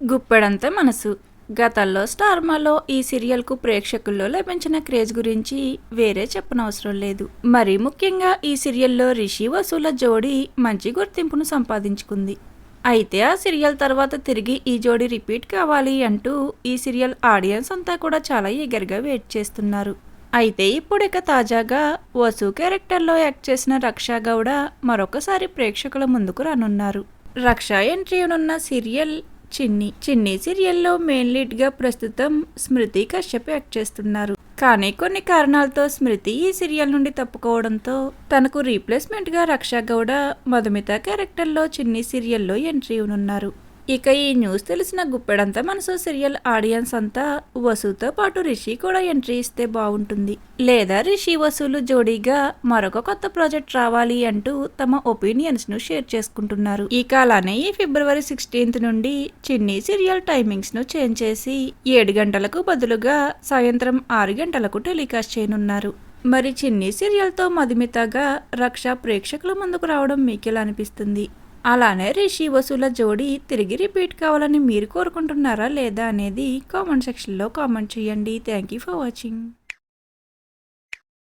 గుప్పెడంత మనసు. గతంలో స్టార్మాలో ఈ సీరియల్కు ప్రేక్షకుల్లో లభించిన క్రేజ్ గురించి వేరే చెప్పనవసరం లేదు. మరీ ముఖ్యంగా ఈ సీరియల్లో రిషి వసూల జోడీ మంచి గుర్తింపును సంపాదించుకుంది. అయితే ఆ సీరియల్ తర్వాత తిరిగి ఈ జోడీ రిపీట్ కావాలి అంటూ ఈ సీరియల్ ఆడియన్స్ అంతా కూడా చాలా ఈగర్గా వెయిట్ చేస్తున్నారు. అయితే ఇప్పుడిక తాజాగా వసు క్యారెక్టర్లో యాక్ట్ చేసిన రక్షా గౌడ మరొకసారి ప్రేక్షకుల ముందుకు రానున్నారు. రక్ష ఎంట్రీ ఉన్న సీరియల్ చిన్ని సీరియల్లో మెయిన్ లీడ్ గా ప్రస్తుతం స్మృతి కశ్యప్ యాక్ట్ చేస్తున్నారు. కానీ కొన్ని కారణాలతో స్మృతి ఈ సీరియల్ నుండి తప్పుకోవడంతో తనకు రీప్లేస్మెంట్ గా రక్షా గౌడ మధుమిత క్యారెక్టర్లో చిన్ని సీరియల్లో ఎంట్రీ ఇవ్వనున్నారు. ఇక ఈ న్యూస్ తెలిసిన గుప్పెడంత మనసు సీరియల్ ఆడియన్స్ అంతా వసుతో పాటు రిషి కూడా ఎంట్రీ ఇస్తే బాగుంటుంది, లేదా రిషి వసూలు జోడీగా మరొక కొత్త ప్రాజెక్ట్ రావాలి అంటూ తమ ఒపీనియన్స్ ను షేర్ చేసుకుంటున్నారు. ఈ కాలానే ఈ ఫిబ్రవరి 16 నుండి చిన్ని సీరియల్ టైమింగ్స్ ను చేంజ్ చేసి 7 గంటలకు బదులుగా సాయంత్రం 6 గంటలకు టెలికాస్ట్ చేయనున్నారు. మరి చిన్ని సీరియల్తో మధుమితగా రక్ష ప్రేక్షకుల ముందుకు రావడం మీకెలా అనిపిస్తుంది? అలానే రిషి వసూల జోడీ తిరిగి రిపీట్ కావాలని మీరు కోరుకుంటున్నారా లేదా అనేది కామెంట్ సెక్షన్లో కామెంట్ చేయండి. Thank you for watching.